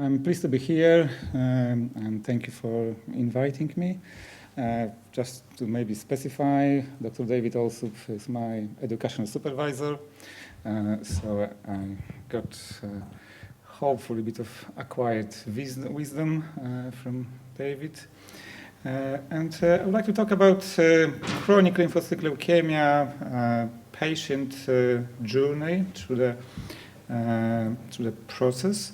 I'm pleased to be here, and thank you for inviting me. Just to maybe specify, Dr. David Alsup is my educational supervisor, so I got hopefully a bit of acquired wisdom from David. And I would like to talk about chronic lymphocytic leukemia patient journey through the process.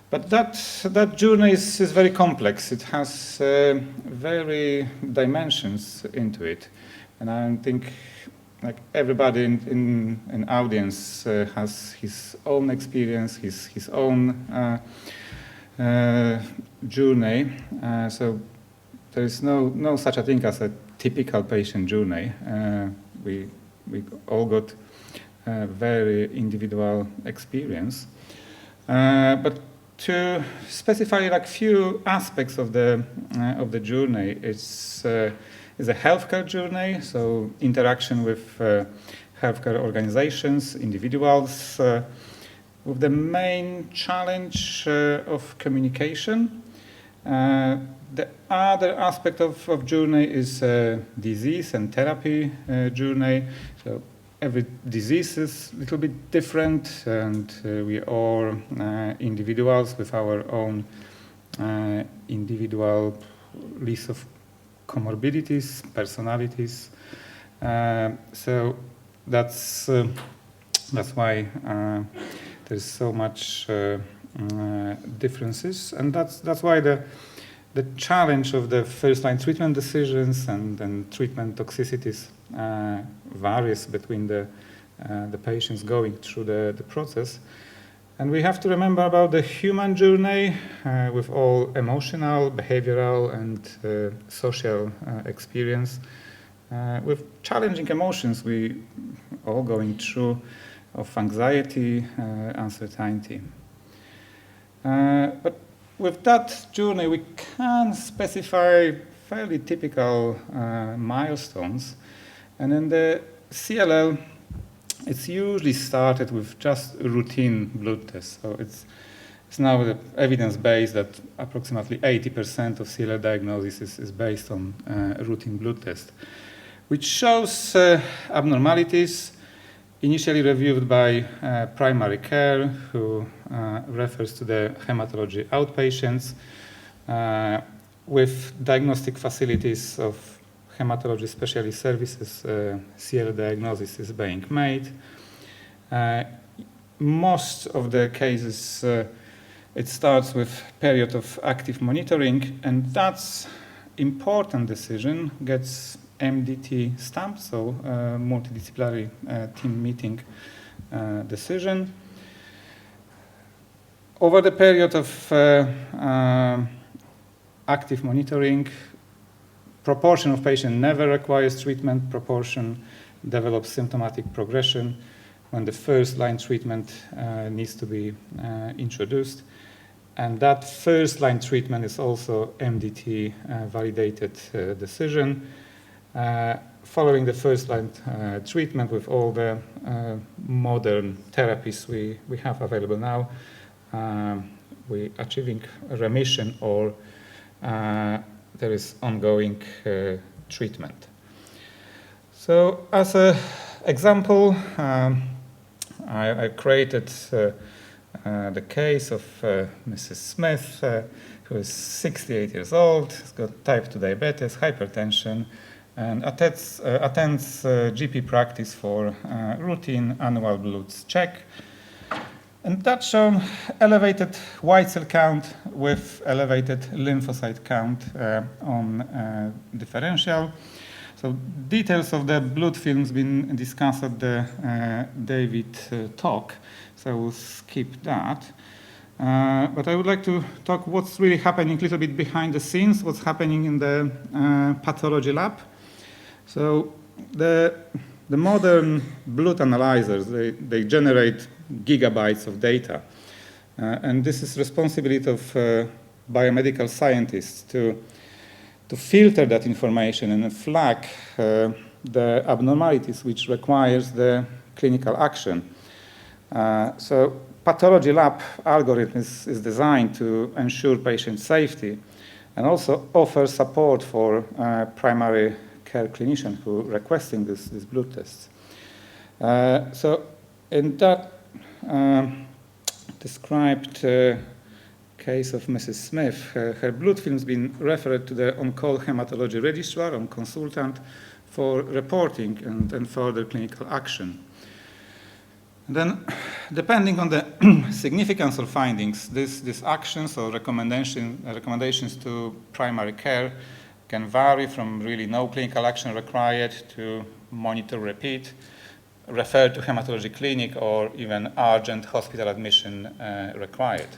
But that journey is very complex. It has very dimensions into it, and I think like everybody in audience has his own experience, his own journey. So there is no such a thing as a typical patient journey. We all got a very individual experience, but to specify like few aspects of the journey, it's a healthcare journey, so interaction with healthcare organizations, individuals, with the main challenge of communication. The other aspect of journey is disease and therapy journey. So every disease is a little bit different, and we are individuals with our own individual list of comorbidities, personalities. So that's why there's so much differences, and that's why the challenge of the first-line treatment decisions and treatment toxicities varies between the patients going through the process. And we have to remember about the human journey with all emotional, behavioral, and social experience. With challenging emotions, we all going through of anxiety, uncertainty. But with that journey, we can specify fairly typical milestones. And in the CLL, it's usually started with just routine blood tests. So it's now the evidence-based that approximately 80% of CLL diagnosis is based on routine blood test, which shows abnormalities initially reviewed by primary care, who refers to the hematology outpatients, with diagnostic facilities of hematology specialist services. CLL diagnosis is being made. Most of the cases, it starts with period of active monitoring, and that's important decision gets MDT stamp, so multidisciplinary team meeting decision. Over the period of active monitoring, proportion of patients never requires treatment, proportion develops symptomatic progression when the first-line treatment needs to be introduced. And that first-line treatment is also MDT validated decision. Following the first-line treatment with all the modern therapies we have available now, we achieving remission or there is ongoing treatment. So as an example, I created the case of Mrs. Smith, who is 68 years old, has got type 2 diabetes, hypertension, and attends GP practice for routine annual bloods check. And that's shown elevated white cell count with elevated lymphocyte count on differential. So details of the blood films been discussed at the David talk, so we'll skip that. But I would like to talk what's really happening a little bit behind the scenes, what's happening in the pathology lab. So the modern blood analyzers, they generate gigabytes of data. And this is responsibility of biomedical scientists to filter that information and flag the abnormalities which requires the clinical action. So pathology lab algorithm is designed to ensure patient safety and also offer support for primary care clinicians who are requesting these blood tests. So in that described case of Mrs. Smith, her blood film's been referred to the on-call hematology registrar, on consultant, for reporting and further clinical action. And then, depending on the significance of findings, these actions or recommendations to primary care can vary from really no clinical action required to monitor repeat, refer to hematology clinic, or even urgent hospital admission required.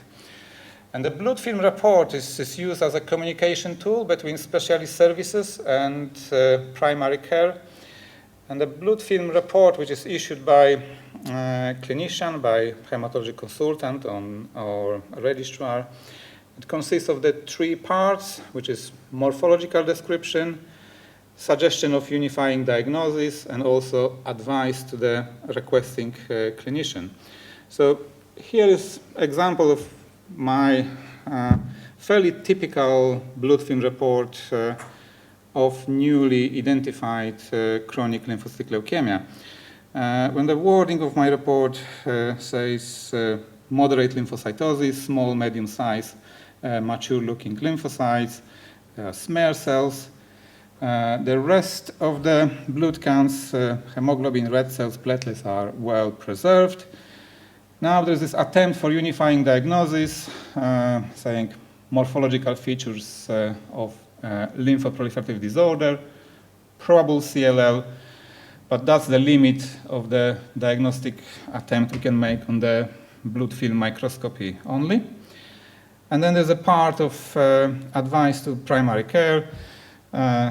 And the blood film report is used as a communication tool between specialist services and primary care. And the blood film report, which is issued by clinician, by hematology consultant or registrar, it consists of the 3 parts, which is morphological description, suggestion of unifying diagnosis, and also advice to the requesting clinician. So here is example of my fairly typical blood film report of newly identified chronic lymphocytic leukemia. When the wording of my report says moderate lymphocytosis, small, medium size, mature-looking lymphocytes, smear cells. The rest of the blood counts, hemoglobin, red cells, platelets are well preserved. Now there's this attempt for unifying diagnosis, saying morphological features of lymphoproliferative disorder, probable CLL, but that's the limit of the diagnostic attempt we can make on the blood film microscopy only. And then there's a part of advice to primary care,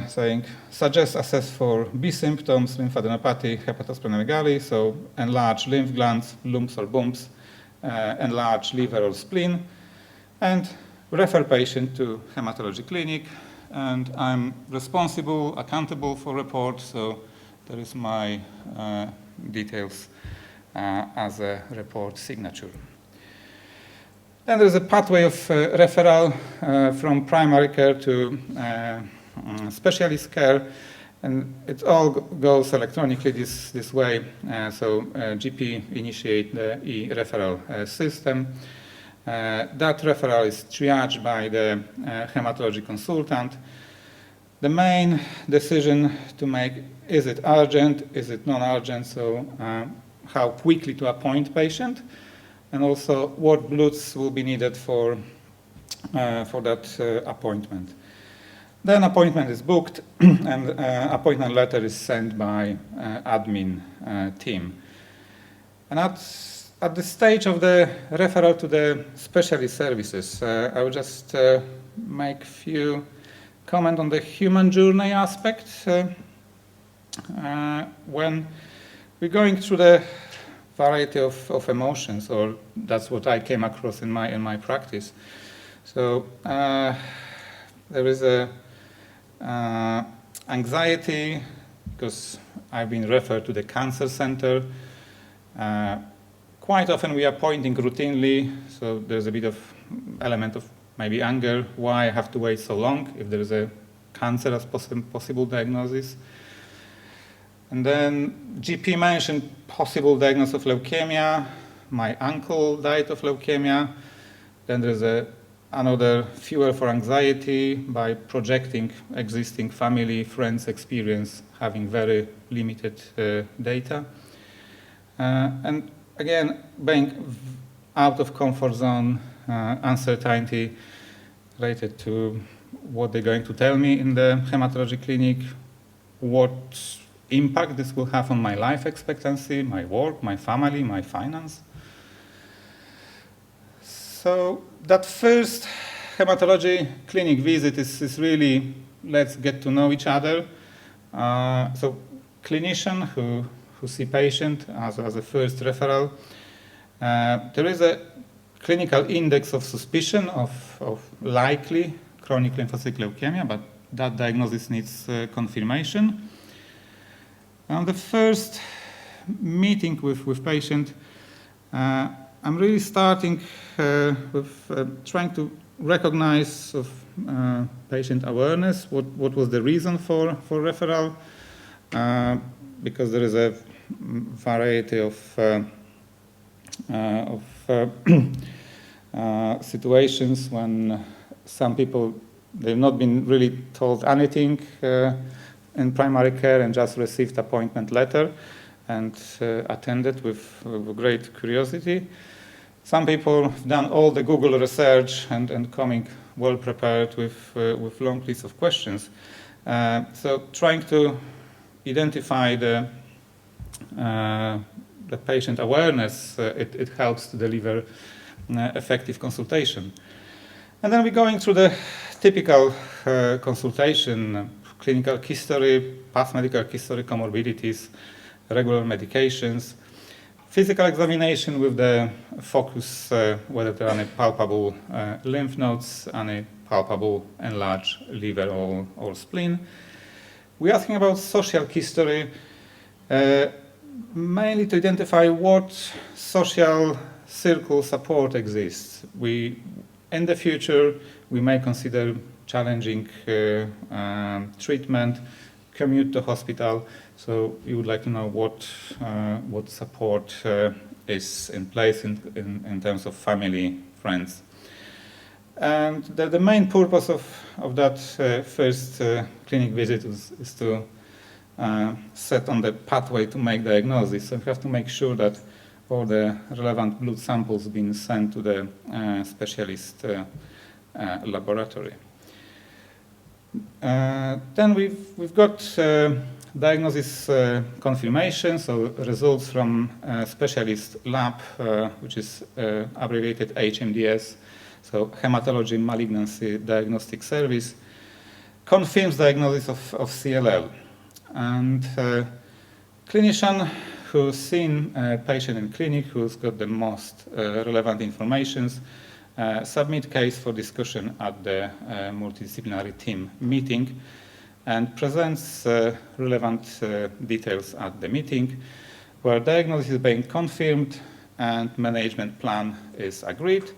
saying suggest assess for B symptoms, lymphadenopathy, hepatosplenomegaly, so enlarged lymph glands, lumps or bumps, enlarged liver or spleen, and refer patient to hematology clinic. And I'm responsible, accountable for report, so there is my details as a report signature. Then there's a pathway of referral from primary care to specialist care, and it all goes electronically this way. So GP initiate the e-referral system. That referral is triaged by the hematology consultant. The main decision to make, is it urgent, is it non-urgent, so how quickly to appoint patient, and also what bloods will be needed for that appointment. Then appointment is booked and appointment letter is sent by admin team. And at the stage of the referral to the specialist services, I will just make few comment on the human journey aspect. When we're going through the variety of emotions, or that's what I came across in my practice. So there is a anxiety because I've been referred to the cancer center. Quite often we are pointing routinely, so there's a bit of element of maybe anger, why I have to wait so long if there is a cancer as possible diagnosis. And then GP mentioned possible diagnosis of leukemia. My uncle died of leukemia. Then there's another fuel for anxiety by projecting existing family, friends experience, having very limited data. And again, being out of comfort zone, uncertainty related to what they're going to tell me in the hematology clinic, what impact this will have on my life expectancy, my work, my family, my finance. So that first hematology clinic visit is really, let's get to know each other. So clinician who see patient as a first referral. There is a clinical index of suspicion of likely chronic lymphocytic leukemia, but that diagnosis needs confirmation. And the first meeting with patient, I'm really starting with trying to recognize of patient awareness, what was the reason for referral, because there is a variety of situations when some people, they've not been really told anything in primary care and just received appointment letter and attended with great curiosity. Some people have done all the Google research and coming well prepared with long list of questions. So trying to identify the patient awareness, it helps to deliver effective consultation. And then we're going through the typical consultation, clinical history, past medical history, comorbidities, regular medications, physical examination with the focus whether there are any palpable lymph nodes, any palpable enlarged liver or spleen. We're asking about social history, mainly to identify what social circle support exists. In the future, we may consider challenging treatment, commute to hospital. So we would like to know what support is in place in terms of family, friends. And the main purpose of that first clinic visit is to set on the pathway to make diagnosis. So we have to make sure that all the relevant blood samples being sent to the specialist laboratory. Then we've got diagnosis confirmation, so results from specialist lab, which is abbreviated HMDS, so Hematology Malignancy Diagnostic Service, confirms diagnosis of CLL. And clinician who's seen a patient in clinic, who's got the most relevant information, submit case for discussion at the multidisciplinary team meeting and presents relevant details at the meeting, where diagnosis is being confirmed and management plan is agreed,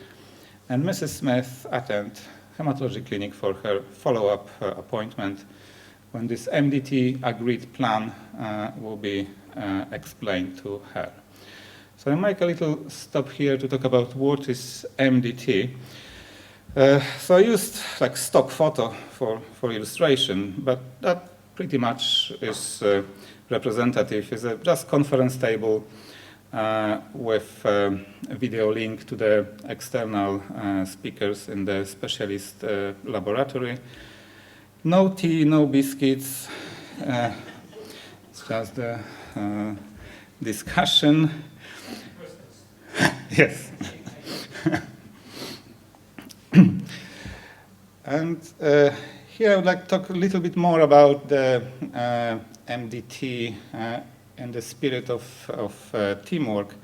and Mrs. Smith attend hematology clinic for her follow-up appointment when this MDT agreed plan will be explained to her. So I make a little stop here to talk about what is MDT. So I used like stock photo for illustration, but that pretty much is representative. It's just conference table with a video link to the external speakers in the specialist laboratory. No tea, no biscuits. It's just the discussion. Yes. And here I would like to talk a little bit more about the MDT in the spirit of teamwork.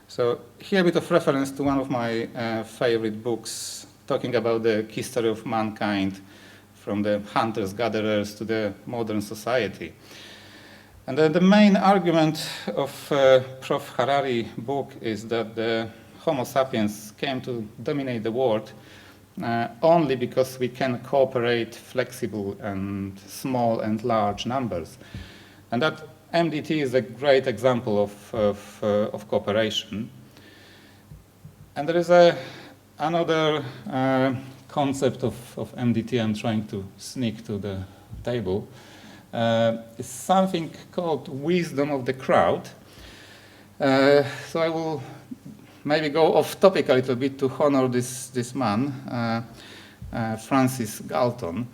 So here a bit of reference to one of my favorite books talking about the history of mankind from the hunters-gatherers to the modern society. And the main argument of Prof. Harari book is that the Homo sapiens came to dominate the world only because we can cooperate flexible and small and large numbers. And that MDT is a great example of cooperation. And there is another concept of MDT I'm trying to sneak to the table. It's something called wisdom of the crowd. So I will maybe go off topic a little bit to honor this man, Francis Galton.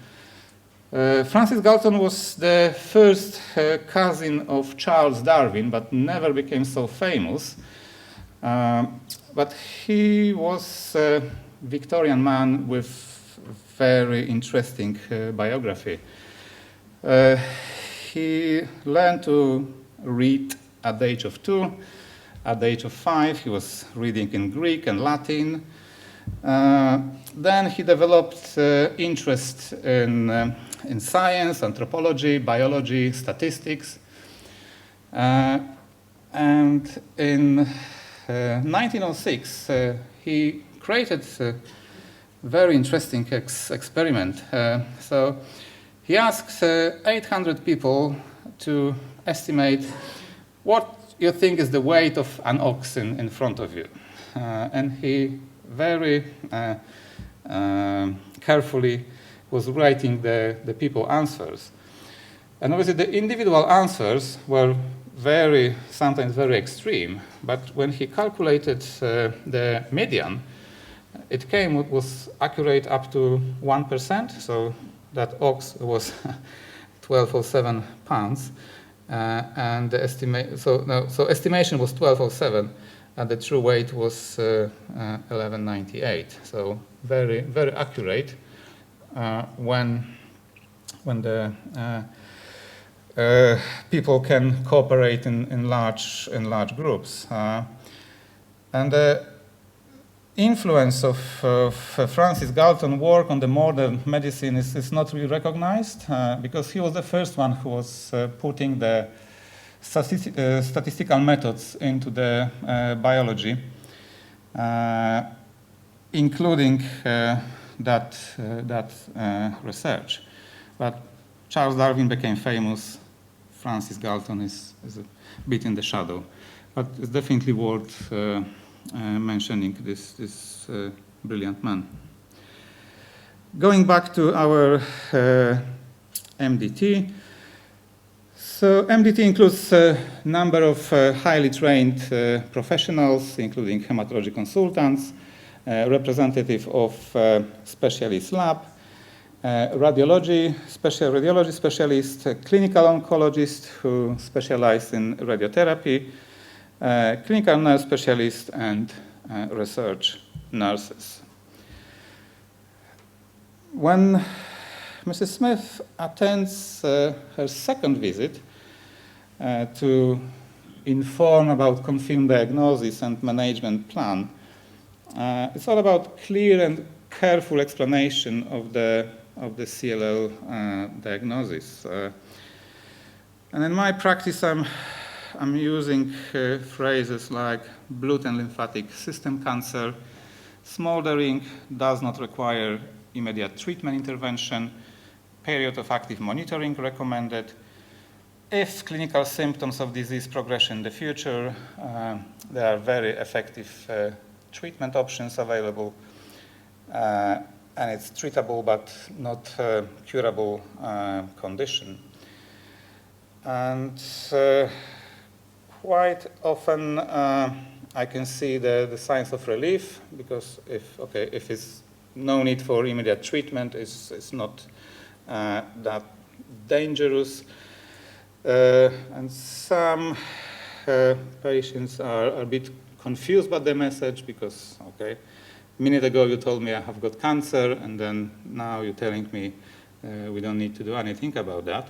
Francis Galton was the first cousin of Charles Darwin, but never became so famous. But he was a Victorian man with very interesting biography. He learned to read at the age of 2. At the age of 5, he was reading in Greek and Latin. Then he developed interest in science, anthropology, biology, statistics. And in 1906, he created a very interesting experiment. So he asked 800 people to estimate what you think is the weight of an ox in front of you. And he very carefully was writing the people's answers. And obviously the individual answers were sometimes very extreme, but when he calculated the median, it was accurate up to 1%, so that ox was 1207 pounds, and the estimation was 1207, and the true weight was 1198. So very, very accurate when the people can cooperate in large groups. And the influence of Francis Galton's work on the modern medicine is not really recognized, because he was the first one who was putting the statistical methods into the biology, including that research. But Charles Darwin became famous. Francis Galton is a bit in the shadow, but it's definitely worth mentioning this brilliant man. Going back to our MDT, so MDT includes a number of highly trained professionals, including hematology consultants, representative of specialist lab, radiology specialist, clinical oncologist who specialize in radiotherapy, clinical nurse specialist, and research nurses. When Mrs. Smith attends her second visit to inform about confirmed diagnosis and management plan, it's all about clear and careful explanation of the CLL diagnosis. And in my practice, I'm using phrases like blood and lymphatic system cancer, smoldering, does not require immediate treatment intervention, period of active monitoring recommended. If clinical symptoms of disease progression in the future, there are very effective treatment options available, and it's treatable but not curable condition. And quite often I can see the signs of relief, because if it's no need for immediate treatment, it's not that dangerous. And some patients are a bit confused by the message, because, a minute ago you told me I have got cancer, and then now you're telling me we don't need to do anything about that.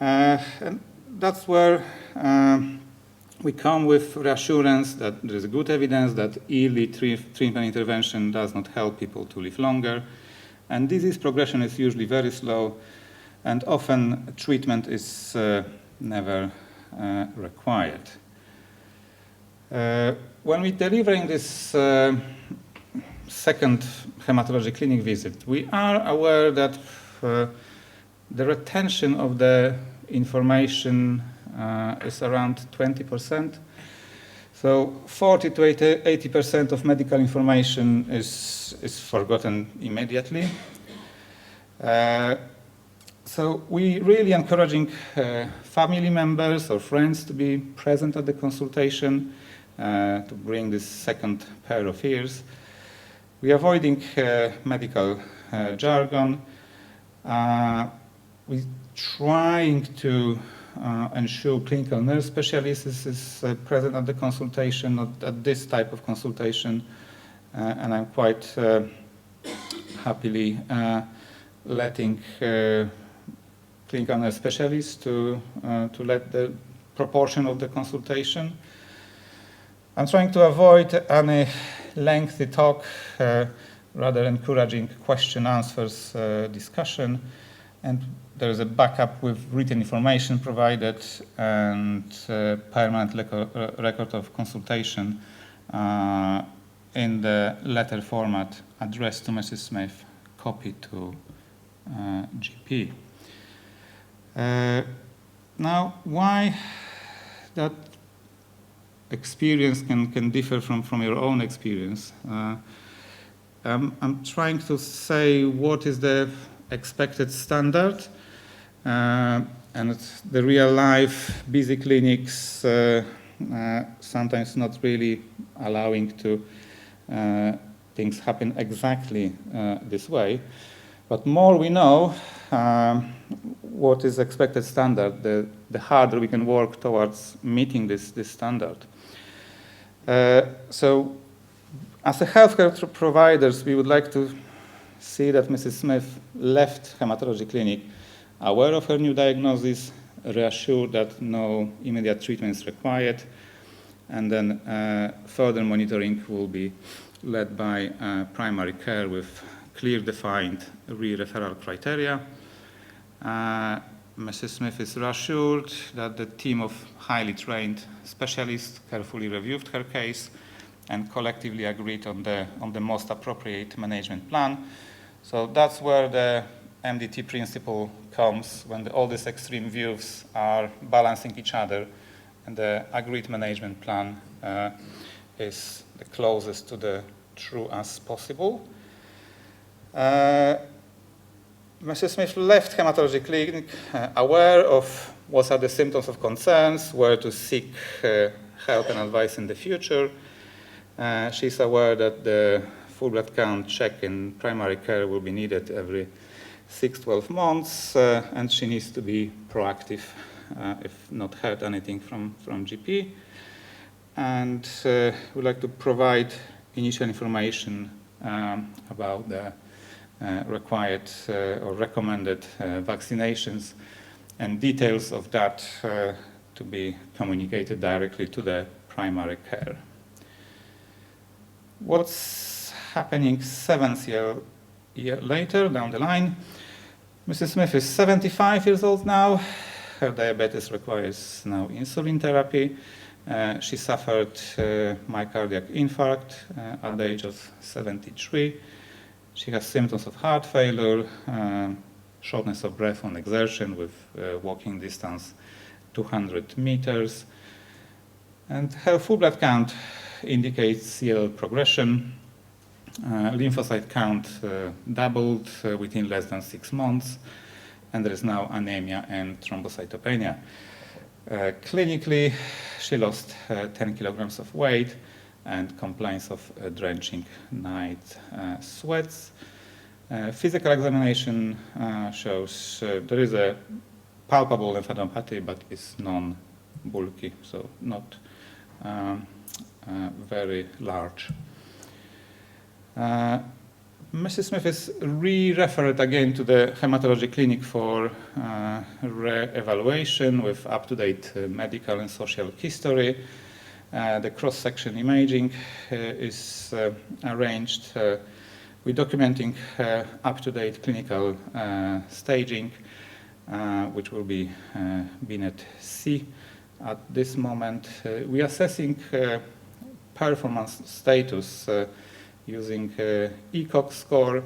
And that's where we come with reassurance that there is good evidence that early treatment intervention does not help people to live longer, and disease progression is usually very slow, and often treatment is never required. When we're delivering this second hematology clinic visit, we are aware that the retention of the information is around 20%. So 40 to 80% of medical information is forgotten immediately. So we really encouraging family members or friends to be present at the consultation, to bring this second pair of ears. We are avoiding medical jargon. We're trying to ensure clinical nurse specialist is present at the consultation, not at this type of consultation, and I'm quite happily letting clinical nurse specialists to let the proportion of the consultation. I'm trying to avoid any lengthy talk, rather encouraging question-answers discussion. And there is a backup with written information provided and permanent record of consultation in the letter format addressed to Mrs. Smith, copied to GP. Now, why that experience can differ from your own experience? I'm trying to say what is the expected standard, and the real life busy clinics sometimes not really allowing to things happen exactly this way. But more we know what is expected standard, the harder we can work towards meeting this standard. So as a healthcare providers, we would like to see that Mrs. Smith left hematology clinic aware of her new diagnosis, reassured that no immediate treatment is required, and then further monitoring will be led by primary care with clear defined re-referral criteria. Mrs. Smith is reassured that the team of highly trained specialists carefully reviewed her case and collectively agreed on the most appropriate management plan. So that's where the MDT principle comes, when all these extreme views are balancing each other, and the agreed management plan is the closest to the true as possible. Mrs. Smith left hematology clinic aware of what are the symptoms of concerns, where to seek help and advice in the future. She's aware that the full blood count check in primary care will be needed every 6-12 months, and she needs to be proactive if not heard anything from GP. And we'd like to provide initial information about the required or recommended vaccinations, and details of that to be communicated directly to the primary care. What's happening 7th year later down the line? Mrs. Smith is 75 years old now. Her diabetes requires now insulin therapy. She suffered myocardial infarct at the age of 73. She has symptoms of heart failure, shortness of breath on exertion with walking distance 200 meters. And her full blood count indicates CLL progression. Lymphocyte count doubled within less than 6 months, and there is now anemia and thrombocytopenia. Clinically, she lost 10 kilograms of weight and complaints of drenching night sweats. Physical examination shows there is a palpable lymphadenopathy, but it's non-bulky, so not very large. Mrs. Smith is re-referred again to the hematology clinic for re-evaluation with up-to-date medical and social history. The cross-section imaging is arranged. We're documenting up-to-date clinical staging, which will be BNet C at this moment. We're assessing performance status using ECOG score.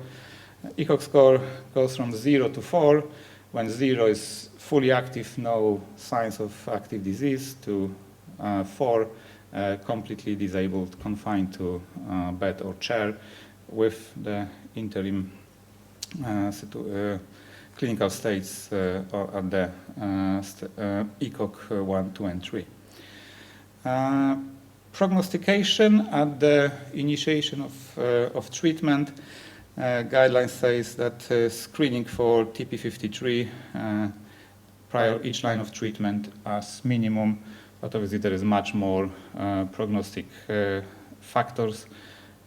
ECOG score goes from 0 to 4, when 0 is fully active, no signs of active disease, to 4, completely disabled, confined to bed or chair, with the interim clinical states at the ECOG 1, 2, and 3. Prognostication at the initiation of treatment. Guidelines says that screening for TP53 prior each line of treatment as minimum, but obviously there is much more prognostic factors,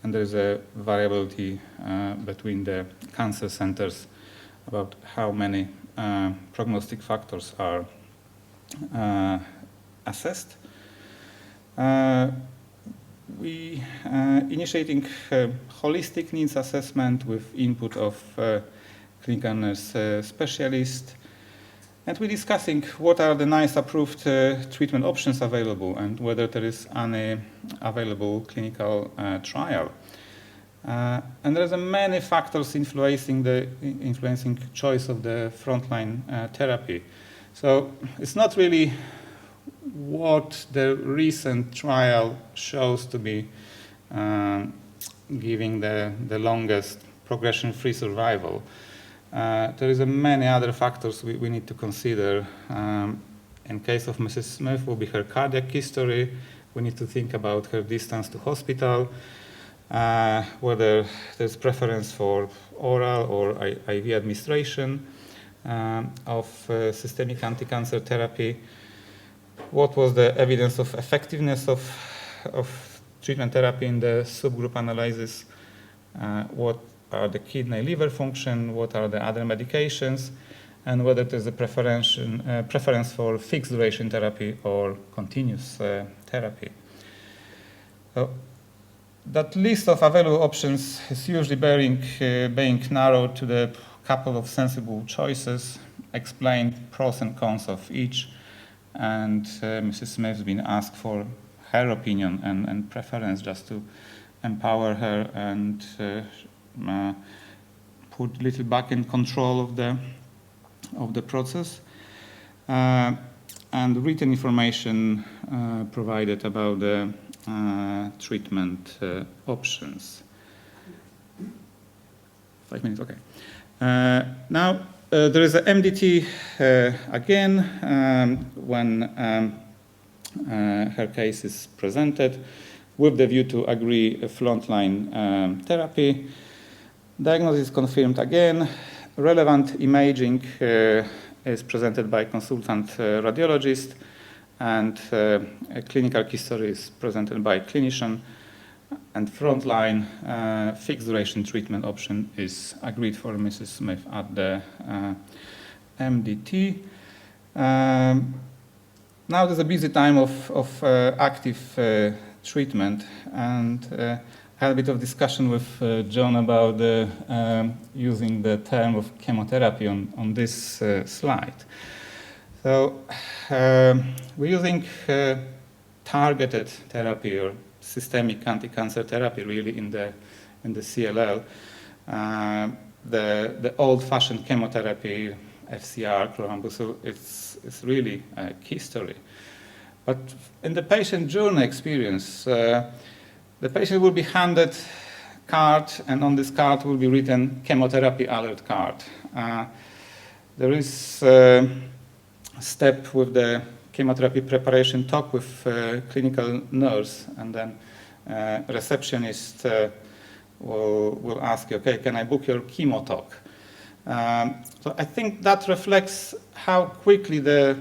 and there is a variability between the cancer centers about how many prognostic factors are assessed. We initiating holistic needs assessment with input of clinical nurse specialist. And we're discussing what are the nice approved treatment options available and whether there is any available clinical trial. And there's many factors influencing choice of the frontline therapy. So it's not really what the recent trial shows to be giving the longest progression-free survival. There is many other factors we need to consider. In case of Mrs. Smith, will be her cardiac history. We need to think about her distance to hospital, whether there's preference for oral or IV administration of systemic anti-cancer therapy. What was the evidence of effectiveness of treatment therapy in the subgroup analysis? What are the kidney liver function? What are the other medications? And whether there's a preference for fixed duration therapy or continuous therapy. So that list of available options is usually being narrowed to the couple of sensible choices, explained pros and cons of each, and Mrs. Smith's been asked for her opinion and preference just to empower her and put a little back in control of the process. And written information provided about the treatment options. 5 minutes, okay. Now, there is a MDT again when her case is presented with the view to agree a frontline therapy. Diagnosis is confirmed again. Relevant imaging is presented by consultant radiologist, and a clinical history is presented by clinician, and frontline fixed duration treatment option is agreed for Mrs. Smith at the MDT. Now there's a busy time of active treatment, and I had a bit of discussion with John about using the term of chemotherapy on this slide. So we're using targeted therapy or systemic anti-cancer therapy really in the CLL. The old-fashioned chemotherapy, FCR, chlorambucil, it's really a history. But in the patient journey experience, the patient will be handed card, and on this card will be written chemotherapy alert card. There is a step with the chemotherapy preparation talk with clinical nurse, and then receptionist will ask you, okay, can I book your chemo talk? So I think that reflects how quickly the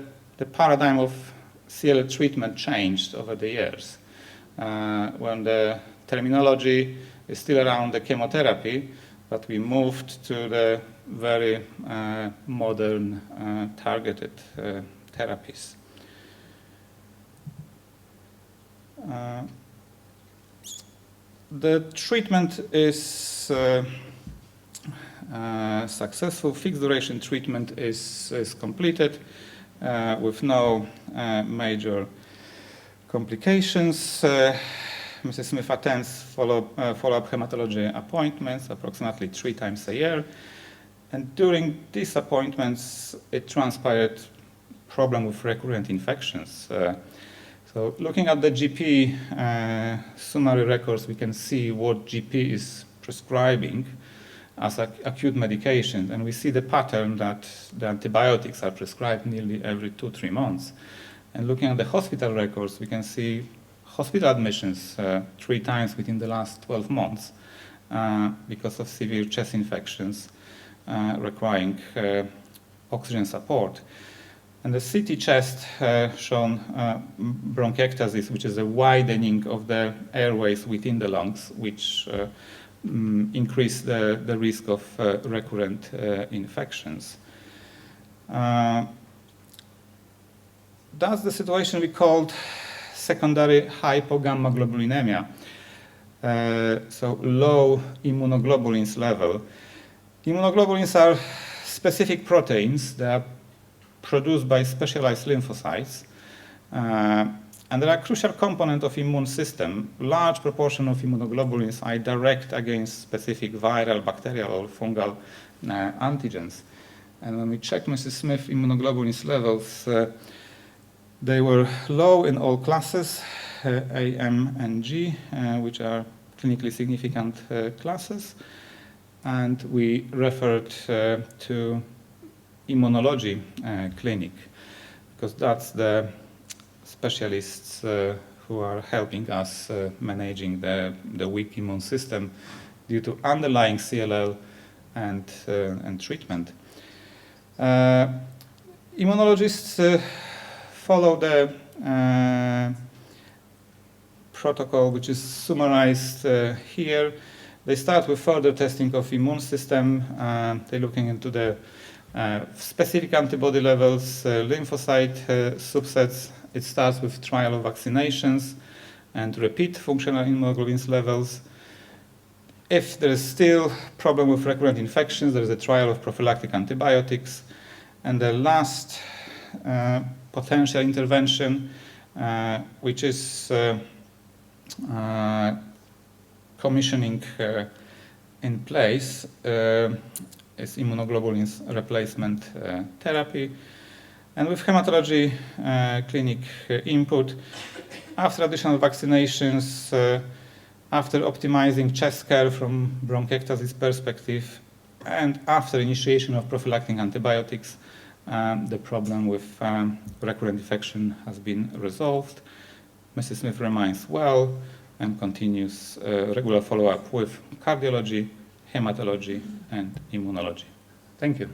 paradigm of CLL treatment changed over the years. When the terminology is still around the chemotherapy, but we moved to the very modern targeted therapies. The treatment is successful. Fixed duration treatment is completed with no major complications. Mrs. Smith attends follow-up hematology appointments approximately 3 times a year. And during these appointments, it transpired problem with recurrent infections. So looking at the GP summary records, we can see what GP is prescribing as acute medication. And we see the pattern that the antibiotics are prescribed nearly every 2-3 months. And looking at the hospital records, we can see hospital admissions 3 times within the last 12 months because of severe chest infections requiring oxygen support. And the CT chest shown bronchiectasis, which is a widening of the airways within the lungs, which increase the risk of recurrent infections. That's the situation we called secondary hypogammaglobulinemia, so low immunoglobulins level. Immunoglobulins are specific proteins that are produced by specialized lymphocytes, and they're a crucial component of immune system. Large proportion of immunoglobulins are direct against specific viral, bacterial, or fungal antigens. And when we checked Mrs. Smith's immunoglobulins levels, they were low in all classes, A, M, and G, which are clinically significant classes. And we referred to immunology clinic, because that's the specialists who are helping us managing the weak immune system due to underlying CLL and treatment. Immunologists follow the protocol, which is summarized here. They start with further testing of immune system. They're looking into the specific antibody levels, lymphocyte subsets. It starts with trial of vaccinations and repeat functional immunoglobulins levels. If there is still problem with recurrent infections, there is a trial of prophylactic antibiotics. And the last potential intervention, which is commissioning in place, is immunoglobulins replacement therapy. And with hematology clinic input, after additional vaccinations, after optimizing chest care from bronchiectasis perspective, and after initiation of prophylactic antibiotics, the problem with recurrent infection has been resolved. Mrs. Smith remains well and continues regular follow-up with cardiology, hematology, and immunology. Thank you.